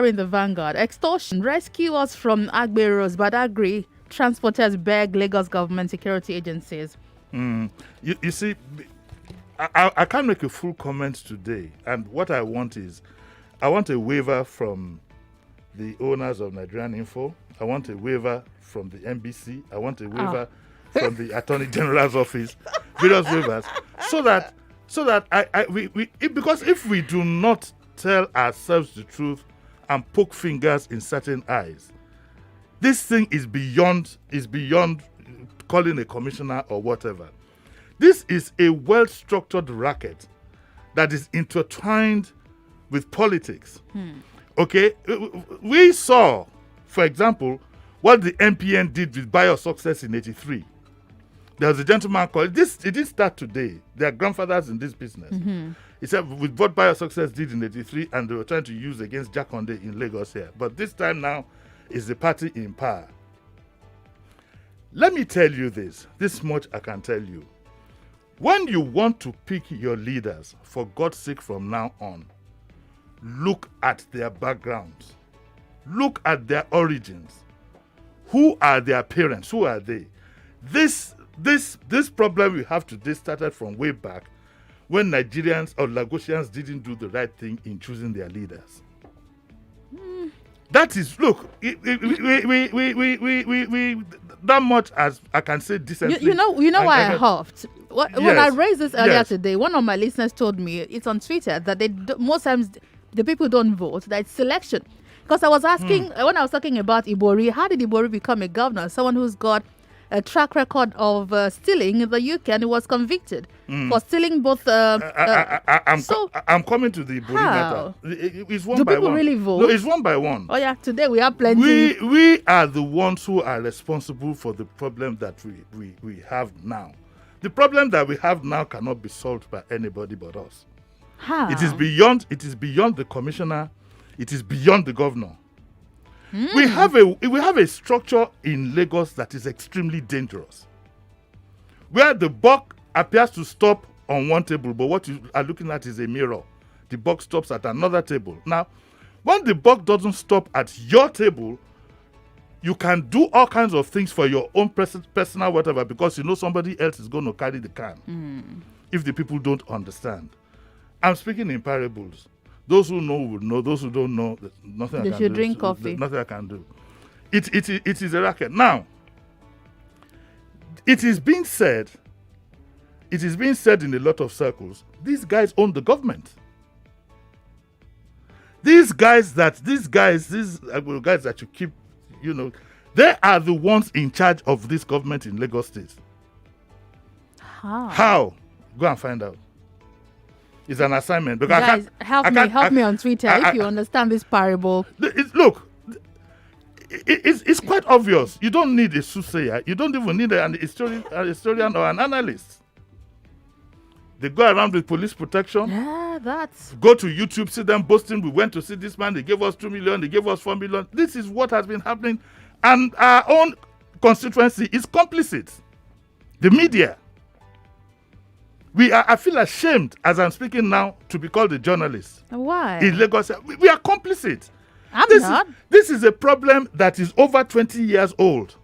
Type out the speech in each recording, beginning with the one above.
In the Vanguard, extortion, rescue us from Agberos, Badagry, transporters beg Lagos government security agencies. You see, I can't make a full comment today. And what I want is, I want a waiver from the owners of Nigerian Info. I want a waiver from the NBC. I want a waiver from the Attorney General's office. Various waivers. So that because if we do not tell ourselves the truth and poke fingers in certain eyes, this thing is beyond calling a commissioner or whatever. This is a well-structured racket that is intertwined with politics. Okay? We saw, for example, what the MPN did with BioSuccess in 83. There was a gentleman called, it didn't start today. They are grandfathers in this business. He said, with what BioSuccess did in 83, and they were trying to use against Jakonde in Lagos here. But this time now, is the party in power. Let me tell you this much I can tell you. When you want to pick your leaders, for God's sake from now on, look at their backgrounds. Look at their origins. Who are their parents? Who are they? This problem we have today started from way back when Nigerians or Lagosians didn't do the right thing in choosing their leaders. That is, look, we that much as I can say decently. You know why I huffed? When I raised this earlier today, one of my listeners told me, it's on Twitter, that most times the people don't vote, that it's selection. Because I was asking, when I was talking about Ibori, how did Ibori become a governor? Someone who's got a track record of stealing in the UK, and he was convicted for stealing both. I'm coming to the Ibori matter. It's one do by people one. really vote? No, it's one by one. Oh yeah, today we have plenty. We are the ones who are responsible for the problem that we have now. The problem that we have now cannot be solved by anybody but us. How? It is beyond the commissioner. It is beyond the governor. We have a structure in Lagos that is extremely dangerous, where the buck appears to stop on one table, but what you are looking at is a mirror. The buck stops at another table. Now, when the buck doesn't stop at your table, you can do all kinds of things for your own personal whatever, because you know somebody else is going to carry the can if the people don't understand. I'm speaking in parables. Those who know will know. Those who don't know, nothing I can do. They should drink coffee. Nothing I can do. It is a racket. Now, it is being said in a lot of circles, these guys own the government. These guys that you keep, they are the ones in charge of this government in Lagos State. How? Go and find out. It's an assignment. Because guys, help me on Twitter if you understand this parable. It's quite obvious. You don't need a soothsayer. You don't even need a historian or an analyst. They go around with police protection. Yeah, that's... Go to YouTube, see them boasting. We went to see this man. They gave us 2 million. They gave us 4 million. This is what has been happening. And our own constituency is complicit. The media. I feel ashamed as I'm speaking now to be called a journalist. Why? In Lagos, we are complicit. I'm not. This is a problem that is over 20 years old.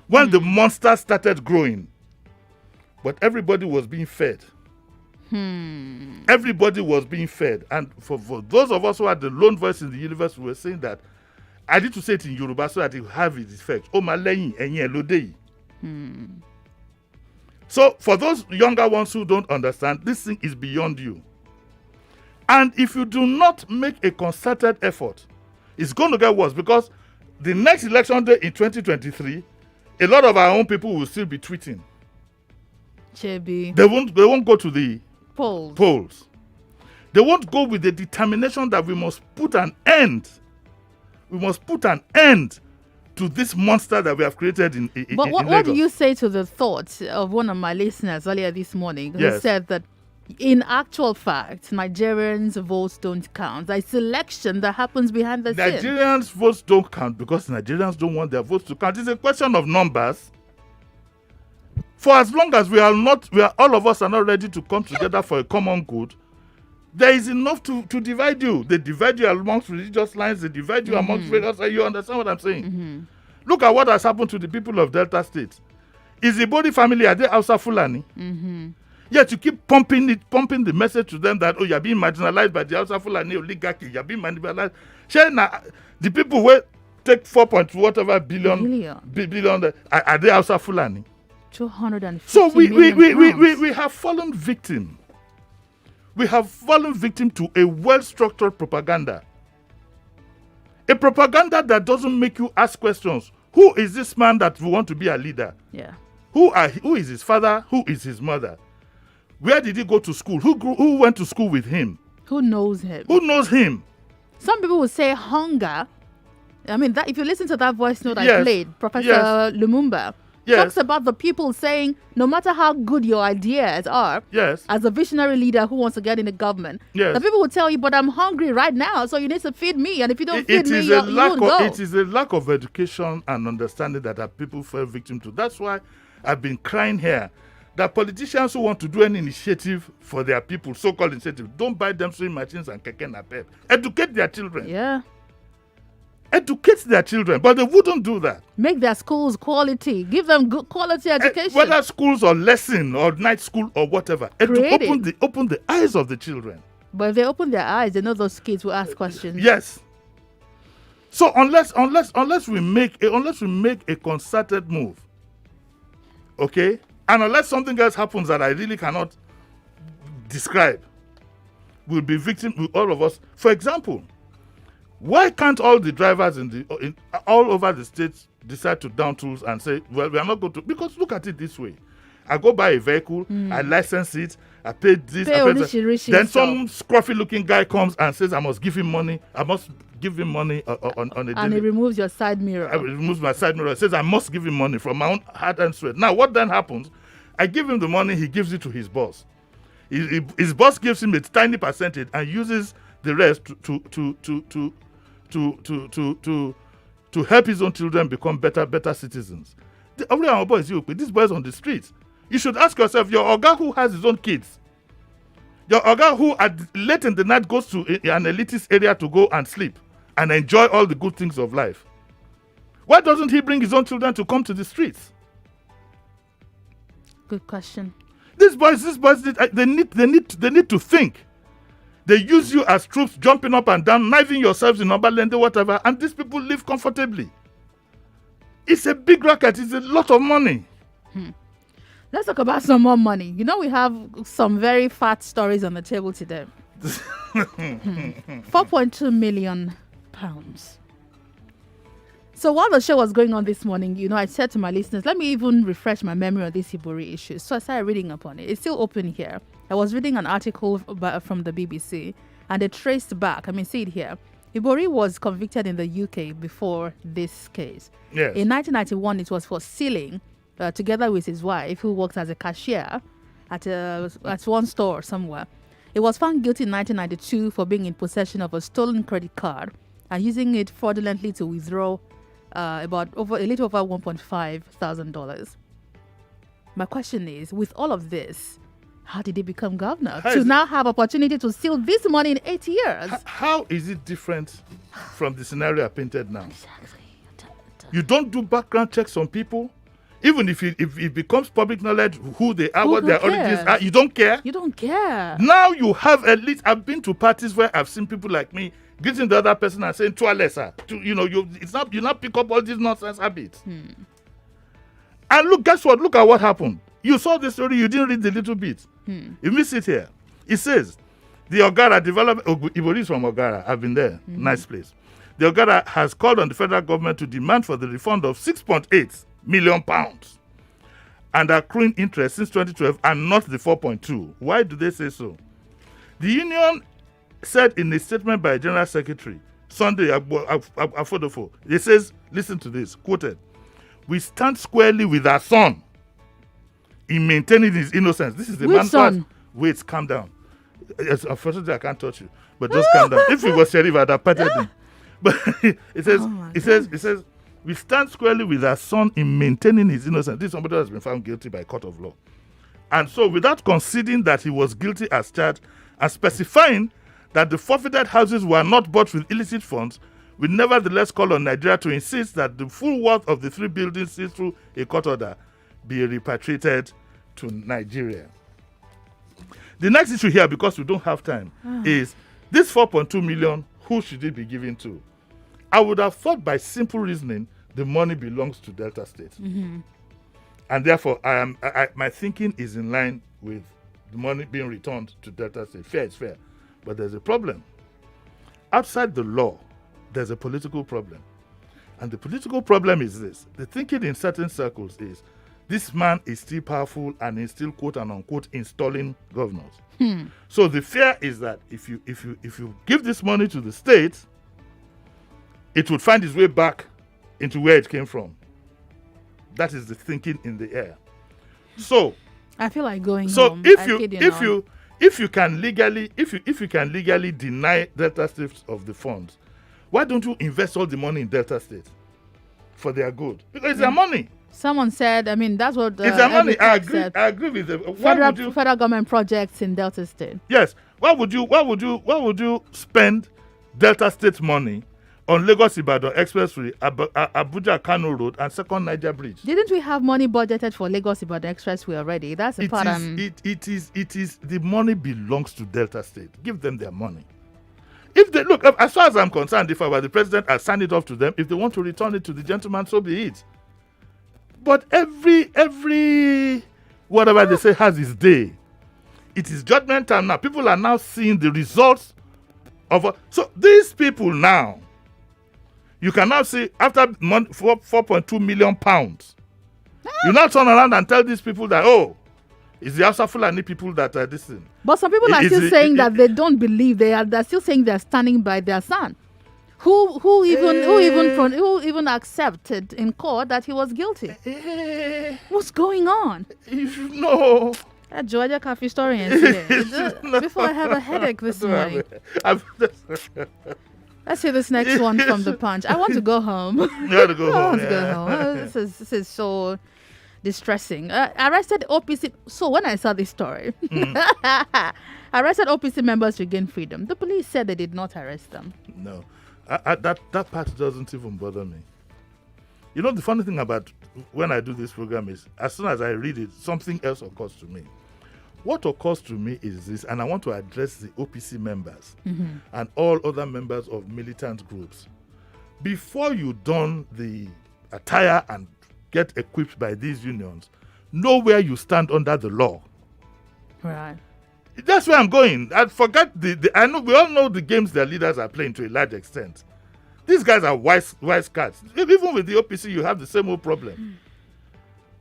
When the monster started growing, but everybody was being fed. Everybody was being fed. And for those of us who are the lone voice in the universe, we were saying that, I need to say it in Yoruba so that it will have its effect. So for those younger ones who don't understand, this thing is beyond you. And if you do not make a concerted effort, it's going to get worse, because the next election day in 2023, a lot of our own people will still be tweeting. Chebi. They won't go to the polls. They won't go with the determination that we must put an end. We must put an end to this monster that we have created in But what Lagos. do you say to the thoughts of one of my listeners earlier this morning who said that in actual fact, Nigerians' votes don't count? There's selection that happens behind the scenes. Nigerians' votes don't count because Nigerians don't want their votes to count. It's a question of numbers. For as long as all of us are not ready to come together for a common good, there is enough to divide you. They divide you amongst religious lines. They divide you amongst various. You understand what I'm saying? Look at what has happened to the people of Delta State. Is the Ibori family, are they Hausa Fulani? Yet you keep pumping the message to them that, oh, you're being marginalized by the Hausa Fulani oligarchy. You're being marginalized. The people who take 4 billion, are they Hausa Fulani? 250 So million we have fallen victim. We have fallen victim to a well-structured propaganda. A propaganda that doesn't make you ask questions. Who is this man that we want to be a leader? Yeah. Who is his father? Who is his mother? Where did he go to school? Who went to school with him? Who knows him? Who knows him? Some people will say hunger. I mean, that if you listen to that voice note I played, Professor Lumumba talks about the people saying, no matter how good your ideas are, as a visionary leader who wants to get in the government, the people will tell you, but I'm hungry right now, so you need to feed me. And if you don't feed me, you won't go. It is a lack of education and understanding that people fell victim to. That's why I've been crying here that politicians who want to do any initiative for their people, so-called initiative, don't buy them sewing machines and keke napep. Educate their children. Yeah. Educate their children, but they wouldn't do that. Make their schools quality. Give them good quality education. Whether schools or lesson or night school or whatever. Open the eyes of the children. But if they open their eyes, they know those kids will ask questions. Yes. So unless we make a concerted move, okay, and unless something else happens that I really cannot describe, we'll be victim, all of us. For example, why can't all the drivers all over the states decide to down tools and say, well, we are not going to? Because look at it this way. I go buy a vehicle, I license it, I pay this, then some scruffy-looking guy comes and says, I must give him money. I must give him money on a daily. And he removes your side mirror. He removes my side mirror. It says, I must give him money from my own heart and sweat. Now, what then happens? I give him the money, he gives it to his boss. His boss gives him a tiny percentage and uses the rest to help his own children become better citizens. These boys on the streets. You should ask yourself, your Oga who has his own kids, your Oga who late in the night goes to an elitist area to go and sleep and enjoy all the good things of life, why doesn't he bring his own children to come to the streets? Good question. These boys, they need to think. They use you as troops, jumping up and down, knifing yourselves in Obalende, whatever, and these people live comfortably. It's a big racket. It's a lot of money. Let's talk about some more money. You know, we have some very fat stories on the table today. 4.2 million pounds. So while the show was going on this morning, you know, I said to my listeners, let me even refresh my memory on this Ibori issue. So I started reading up on it. It's still open here. I was reading an article from the BBC, and they traced back. I mean, see it here. Ibori was convicted in the UK before this case. Yes. In 1991, it was for stealing, together with his wife, who worked as a cashier at one store somewhere. He was found guilty in 1992 for being in possession of a stolen credit card and using it fraudulently to withdraw a little over $1,500. My question is, with all of this, how did he become governor? To now have opportunity to steal this money in 8 years. How is it different from the scenario I painted now? Exactly. You don't do background checks on people. Even if it becomes public knowledge who they are, what their origins are, you don't care. You don't care. Now you have at least, I've been to parties where I've seen people like me greeting the other person and saying, "Tualesa." You not pick up all these nonsense habits. And look, guess what? Look at what happened. You saw the story, you didn't read the little bit. You miss it here. It says, the Ogara development, Ibori is from Ogara, I've been there, nice place. The Ogara has called on the federal government to demand for the refund of £6.8 million and accruing interest since 2012 and not the 4.2. Why do they say so? The union said in a statement by General Secretary, Sunday, Afodofo, it says, listen to this, quoted, "We stand squarely with our son in maintaining his innocence." This is the man's son. Wait, calm down. Yes, unfortunately, I can't touch you, but just calm down. If it was Sheriff, I'd have patted him. But it says, "We stand squarely with our son in maintaining his innocence." This is somebody who has been found guilty by a court of law. And so, without conceding that he was guilty as charged, and specifying that the forfeited houses were not bought with illicit funds, we nevertheless call on Nigeria to insist that the full worth of the 3 buildings seized through a court order be repatriated to Nigeria. The next issue here, because we don't have time, is this 4.2 million, who should it be given to? I would have thought by simple reasoning, the money belongs to Delta State. Mm-hmm. And therefore, my thinking is in line with the money being returned to Delta State. Fair is fair. But there's a problem. Outside the law, there's a political problem. And the political problem is this. The thinking in certain circles is, this man is still powerful and is still quote and unquote installing governors. So the fear is that if you give this money to the state, it would find its way back into where it came from. That is the thinking in the air. So I feel like going so home. if you can legally deny Delta State of the funds, why don't you invest all the money in Delta State for their good? Because it's their money. Someone said, I mean, that's what it's their money. I agree with them. Federal government projects in Delta State. Yes. Why would you spend Delta State money on Lagos Ibadan Expressway, Abuja Kano Road, and Second Niger Bridge? Didn't we have money budgeted for Lagos Ibadan Expressway already? That's the part. It is the money belongs to Delta State. Give them their money. If they look, as far as I'm concerned, if I were the president, I'd send it off to them. If they want to return it to the gentleman, so be it. But every whatever they say has its day. It is judgment time now. People are now seeing the results of so these people now. You can now see after 4.2 million pounds. You now turn around and tell these people that it's the Hausa Fulani people that are this thing. But some people are still saying that they don't believe they're still saying they're standing by their son. Who even accepted in court that he was guilty? What's going on? You should know. That Georgia Cafe historian here. Before I have a headache this morning. Let's hear this next one from the Punch. I want to go home. You want to go home. I want to go home. This is so distressing. Arrested OPC. So when I saw this story, arrested OPC members regain freedom. The police said they did not arrest them. No. That part doesn't even bother me. You know, the funny thing about when I do this program is, as soon as I read it, something else occurs to me. What occurs to me is this, and I want to address the OPC members and all other members of militant groups. Before you don the attire and get equipped by these unions, know where you stand under the law. Right. That's where I'm going. I forget I know we all know the games their leaders are playing to a large extent. These guys are wise cats. Even with the OPC, you have the same old problem.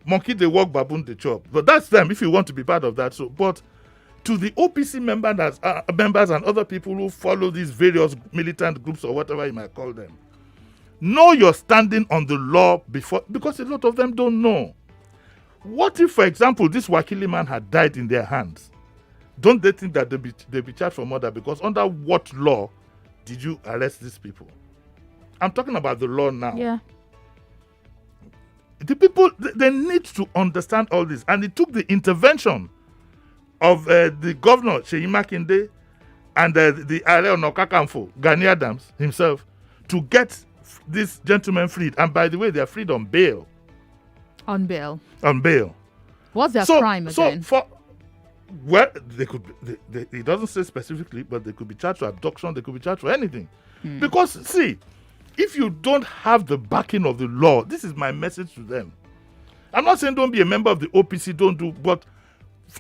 Monkey they walk, baboon they chop. But that's them if you want to be part of that. So, but to the OPC members and other people who follow these various militant groups or whatever you might call them, know your standing on the law because a lot of them don't know. What if, for example, this Wakili man had died in their hands? Don't they think that they'll be charged for murder? Because under what law did you arrest these people? I'm talking about the law now. Yeah. The people, they need to understand all this. And it took the intervention of the governor, Seyi Makinde, and the Ààrẹ Ọ̀nà Kakanfò, Gani Adams himself, to get these gentlemen freed. And by the way, they are freed on bail. On bail. On bail. What's their crime again? They could. It doesn't say specifically, but they could be charged for abduction. They could be charged for anything. Because see, if you don't have the backing of the law, this is my message to them. I'm not saying don't be a member of the OPC, but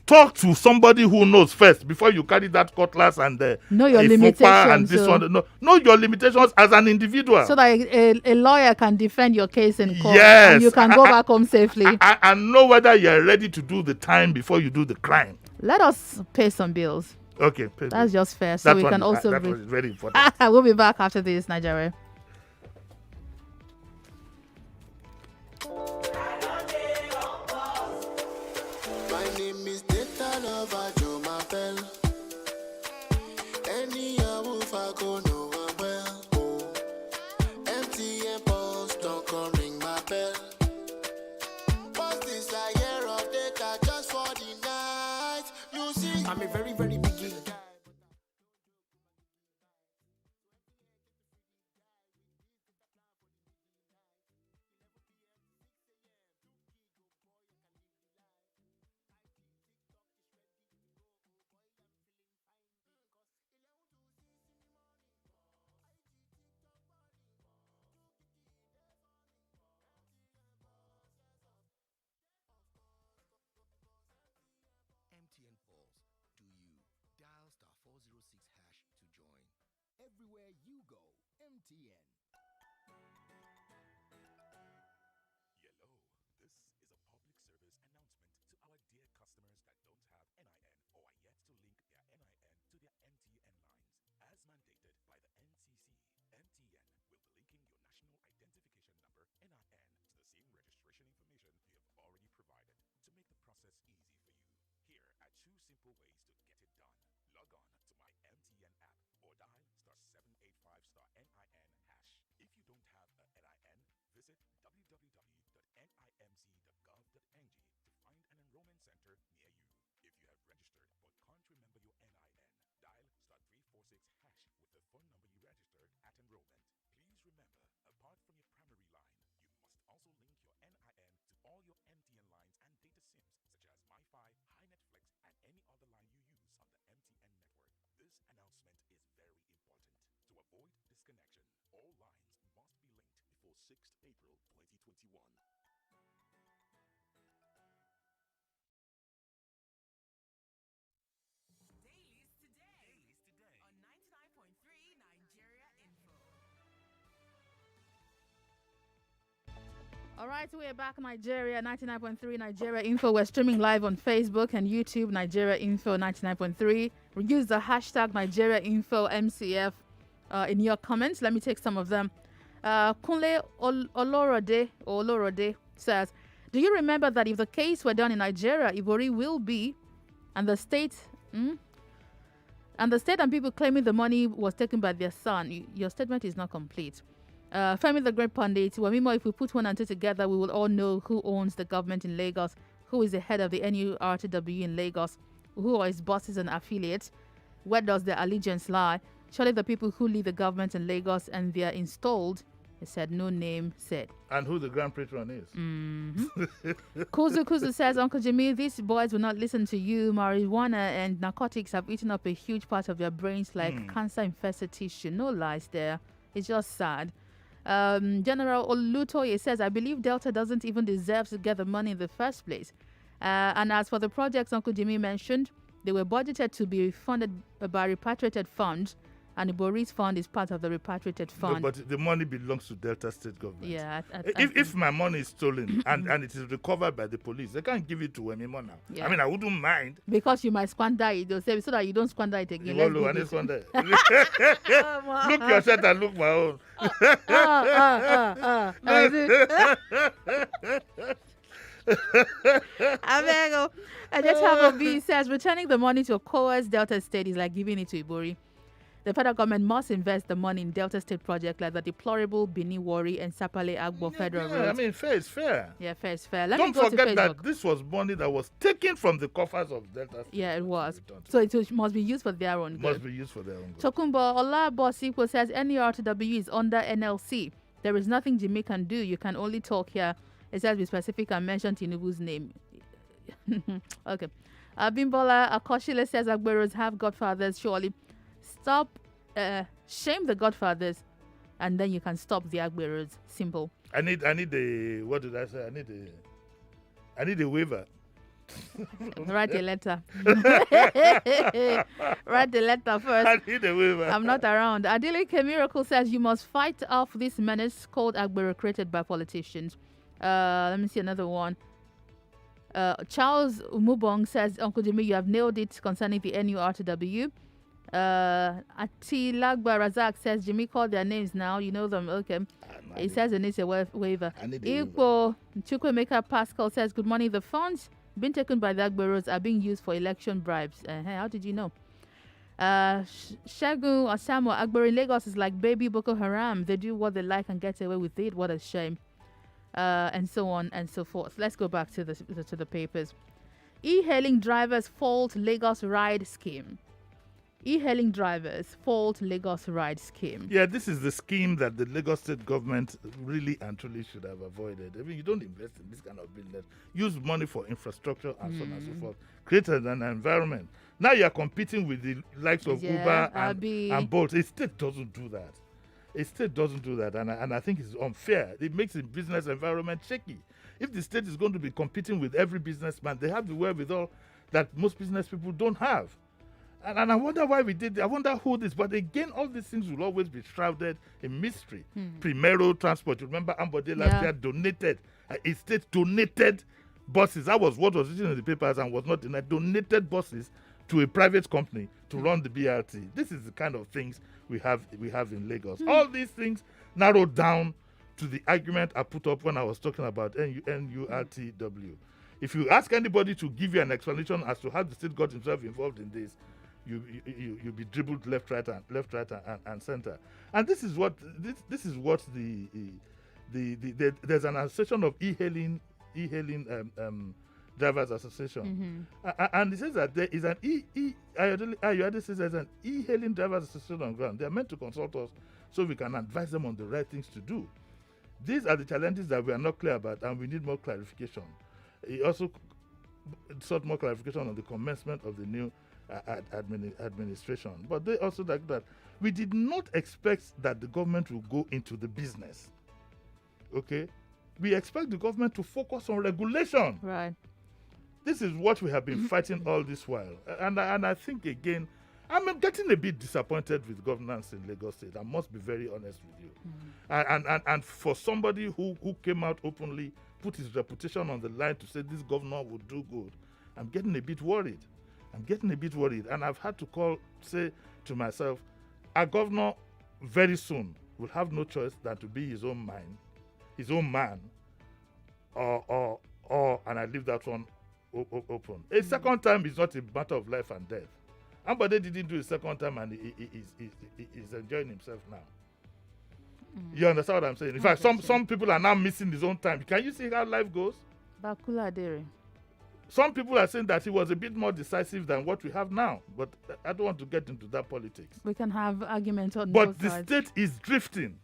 talk to somebody who knows first before you carry that cutlass and know your limitations and this one. Know your limitations as an individual, so that a lawyer can defend your case in court. Yes, and you can go back home safely. And know whether you're ready to do the time before you do the crime. Let us pay some bills. Okay, that's just fair. So we can also. That was very important. We'll be back after this, Nigeria. I'm a very, very big guy. MTN falls, do you. Dial *406# to join. Everywhere you go, MTN. Hello, this is a public service announcement to our dear customers that don't have NIN or are yet to link their NIN to their MTN lines. As mandated by the NCC, MTN will be linking your national identification number NIN to the same registration information you have already provided to make the process easy for you. Here are 2 simple ways to get it done. Log on to my MTN app or dial *785*NIN#. If you don't have a NIN, visit www.nimc.gov.ng to find an enrollment center near you. If you have registered but can't remember your NIN, dial *346# with the phone number you registered at enrollment. Please remember, apart from your primary line, you must also link your NIN to all your MTN lines and data SIMs such as MiFi, HiNetflix, and any other line you use on the MTN network. This announcement is very important. To avoid disconnection, all lines must be linked before 6th April 2021. Dailies today on 99.3 Nigeria Info. All right, we're back, Nigeria, 99.3 Nigeria Info. We're streaming live on Facebook and YouTube, Nigeria Info 99.3. Use the hashtag Nigeria Info MCF in your comments. Let me take some of them. Kunle Olorode says, do you remember that if the case were done in Nigeria, Ibori will be, and the state and people claiming the money was taken by their son? Your statement is not complete. Femi the Great Pundit, Wemimo, if we put 1 and 2 together, we will all know who owns the government in Lagos, who is the head of the NURTW in Lagos, who are its bosses and affiliates, where does their allegiance lie? Surely the people who lead the government in Lagos and they are installed, he said, no name said. And who the Grand Patron is. Kuzu says, Uncle Jimmy, these boys will not listen to you. Marijuana and narcotics have eaten up a huge part of their brains like cancer-infested tissue. No lies there. It's just sad. General Olutoye says, I believe Delta doesn't even deserve to get the money in the first place. And as for the projects Uncle Jimmy mentioned, they were budgeted to be funded by repatriated funds, and Ibori's fund is part of the repatriated fund. No, but the money belongs to Delta State government. Yeah. If my money is stolen and it is recovered by the police, they can't give it to Wemimo now. Yeah. I mean, I wouldn't mind. Because you might squander it, they'll say, so that you don't squander it again. Let's do this. Look yourself and look my own. I just have a B says returning the money to a coerced Delta State is like giving it to Ibori. The federal government must invest the money in Delta State projects like the deplorable Bini Wari and Sapale Agbo Federal Road. I mean, fair is fair. Yeah, fair is fair. Don't forget that this was money that was taken from the coffers of Delta State. Yeah, it was. So it must be used for their own good. Must be used for their own good. Tokumbo Olabosipo says NURTW is under NLC. There is nothing Jimi can do. You can only talk here. It says be specific and mention Tinubu's name. Okay. Bimbola Akoshile says Agberos have godfathers. Surely stop, shame the godfathers, and then you can stop the Agberos. Simple. I need what did I say? I need a waiver. Write a letter. Write the letter first. I need a waiver. I'm not around. Adeleke Miracle says you must fight off this menace called Agbero created by politicians. Let me see another one. Charles Umubong says, Uncle Jimmy, you have nailed it concerning the NURTW. Atilagba Razak says, Jimmy, call their names now. You know them. Okay. He says it needs a waiver. Igbo Chukwemeka Pascal says, good morning. The funds being taken by the Agberos are being used for election bribes. How did you know? Shagun Osamo, Agbero in Lagos is like baby Boko Haram. They do what they like and get away with it. What a shame. And so on and so forth. Let's go back to the papers. E-hailing drivers fault Lagos ride scheme. E-hailing drivers fault Lagos ride scheme. Yeah, this is the scheme that the Lagos state government really and truly should have avoided. I mean, you don't invest in this kind of business. Use money for infrastructure and so on and so forth. Create an environment. Now you are competing with the likes of Uber and Bolt. A state doesn't do that. A state doesn't do that, and I think it's unfair. It makes the business environment shaky. If the state is going to be competing with every businessman, they have the wherewithal that most business people don't have. And I wonder why we did it. I wonder who this. But again, all these things will always be shrouded in mystery. Primero Transport. You remember Ambode last year donated. A state donated buses. That was what was written in the papers and was not denied. Donated buses to a private company to run the BRT. This is the kind of things we have in Lagos. All these things narrowed down to the argument I put up when I was talking about NURTW. If you ask anybody to give you an explanation as to how the state got himself involved in this, you'll be dribbled left, right, and center. And this is what there's an association of e-hailing drivers association, and it says that there is an Ayode says there's an e-hailing drivers association on ground. They are meant to consult us so we can advise them on the right things to do. These are the challenges that we are not clear about, and we need more clarification. He also sought more clarification on the commencement of the new administration. But they also like that we did not expect that the government will go into the business. Okay, we expect the government to focus on regulation. Right. This is what we have been fighting all this while, and I think again, I'm getting a bit disappointed with governance in Lagos State. I must be very honest with you. And for somebody who came out openly, put his reputation on the line to say this governor would do good, I'm getting a bit worried. And I've had to say to myself, our governor very soon will have no choice than to be his own man, or and I leave that one open. A second time is not a matter of life and death. Ambode didn't do a second time, and he's enjoying himself now. You understand what I'm saying? In fact, some people are now missing his own time. Can you see how life goes? Bakula Dere. Some people are saying that he was a bit more decisive than what we have now, but I don't want to get into that politics. We can have arguments on both sides. But the state is drifting.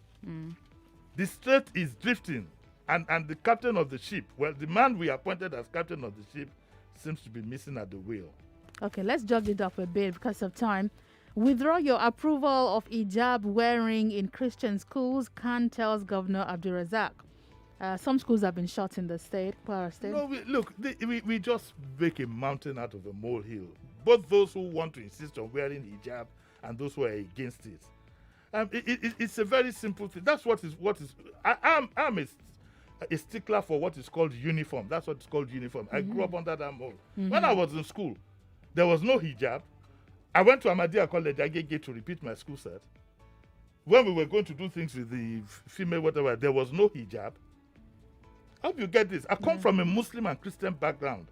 The state is drifting. And the captain of the ship, well, the man we appointed as captain of the ship seems to be missing at the wheel. Okay, let's jog it up a bit because of time. Withdraw your approval of hijab wearing in Christian schools, Khan tells Governor Abdulrazak. Some schools have been shut in the state, Kwara State. No, we just make a mountain out of a molehill. Both those who want to insist on wearing hijab and those who are against it. It's a very simple thing. That's what is. I'm a stickler for what is called uniform. That's what it's called uniform. I grew up under that mold. When I was in school, there was no hijab. I went to Ahmadiyya College, Agege, to repeat my school set. When we were going to do things with the female, whatever, there was no hijab. How do you get this? I come from a Muslim and Christian background.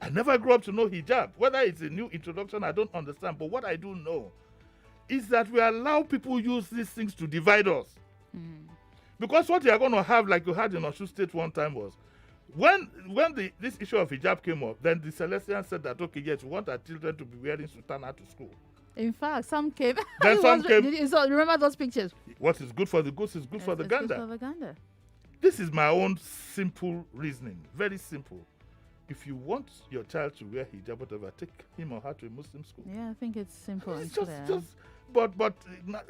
I never grew up to know hijab. Whether it's a new introduction, I don't understand. But what I do know is that we allow people use these things to divide us. Because what you are going to have, like you had in Osun State one time, was when this issue of hijab came up, then the Celestians said that, okay, yes, we want our children to be wearing sutana to school. In fact, some came. Then some came. Remember those pictures? What is good for the goose is good for the gander. Good for the gander. This is my own simple reasoning. Very simple. If you want your child to wear hijab, whatever, take him or her to a Muslim school. Yeah, I think it's simple and clear.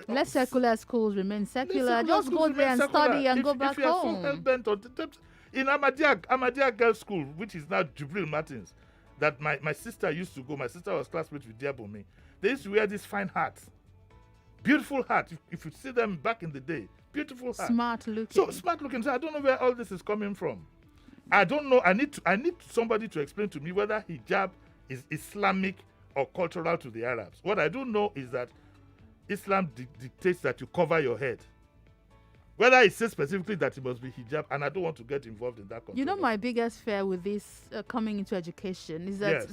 Let secular schools remain secular. Just go there and study and go back home. So hell-bent on in Ahmadiyya Girls School, which is now Jubril Martins, that my sister used to go. My sister was classmates with Diabumi. They used to wear these fine hats. Beautiful hat. If you see them back in the day, beautiful hat. Smart looking. So smart looking. So I don't know where all this is coming from. I don't know. I need somebody to explain to me whether hijab is Islamic or cultural to the Arabs. What I do know is that Islam dictates that you cover your head. Whether it says specifically that it must be hijab, and I don't want to get involved in that. You know, my biggest fear with this coming into education is that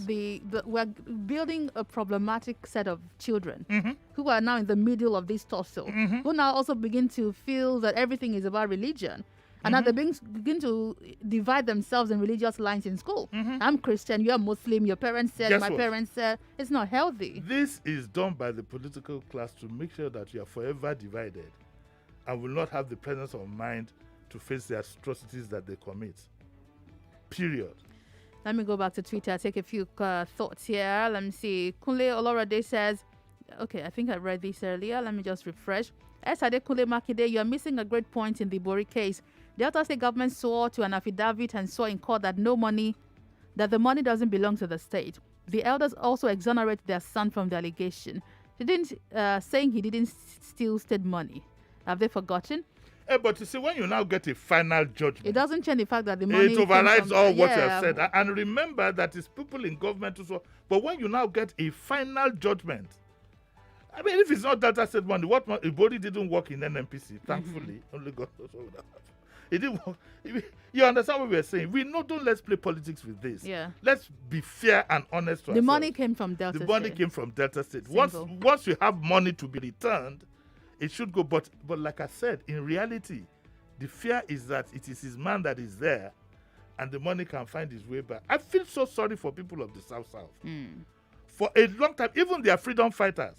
we're building a problematic set of children who are now in the middle of this tussle, who now also begin to feel that everything is about religion. And now they begin to divide themselves in religious lines in school. I'm Christian, you're Muslim, your parents said, my parents said. It's not healthy. This is done by the political class to make sure that you are forever divided and will not have the presence of mind to face the atrocities that they commit. Period. Let me go back to Twitter, take a few thoughts here. Let me see. Kunle Olorade says, okay, I think I read this earlier. Let me just refresh. Esade Kunle Makide, you are missing a great point in the Ibori case. The Delta State government swore to an affidavit and swore in court that the money doesn't belong to the state. The elders also exonerate their son from the allegation. They didn't saying he didn't steal state money. Have they forgotten? But you see, when you now get a final judgment, it doesn't change the fact that the money it overrides all what you yeah. have said. And remember that it's people in government also. But when you now get a final judgment, I mean, if it's not Delta State money, Ibori didn't work in NNPC, thankfully. Only God knows what would have happened. It didn't work. You understand what we're saying? We know, don't let's play politics with this. Yeah. Let's be fair and honest to ourselves. The money came from Delta State. The money came from Delta State. Simple. Once you have money to be returned, it should go. But like I said, in reality, the fear is that it is his man that is there and the money can find his way back. I feel so sorry for people of the South. For a long time, even their freedom fighters,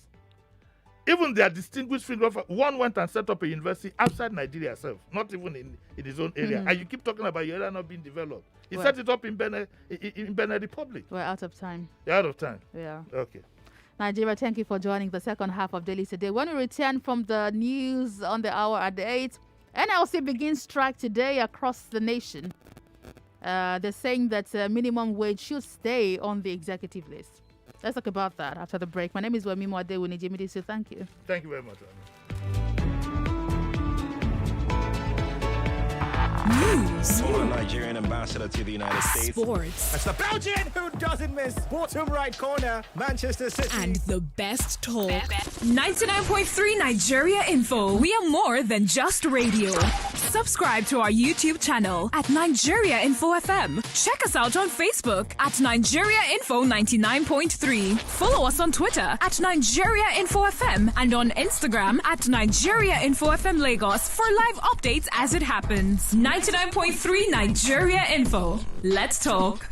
even their distinguished freedom fighters, one went and set up a university outside Nigeria itself, not even in his own area. And you keep talking about your area not being developed. He set it up in Benin Republic. We're out of time. You're out of time? Yeah. Okay. Nigeria, thank you for joining the second half of Dailies today. When we return from the news on the hour at the 8, NLC begins strike today across the nation. They're saying that minimum wage should stay on the executive list. Let's talk about that after the break. My name is Wemimo Adewuni, Jimi Disu. Thank you. Thank you very much, Anna. News. Former Nigerian ambassador to the United States. Sports. It's the Belgian who doesn't miss. Bottom right corner, Manchester City. And the best talk. 99.3 Nigeria Info. We are more than just radio. Subscribe to our YouTube channel at Nigeria Info FM. Check us out on Facebook at Nigeria Info 99.3. Follow us on Twitter at Nigeria Info FM and on Instagram at Nigeria Info FM Lagos for live updates as it happens. 99.3 Nigeria Info. Let's talk.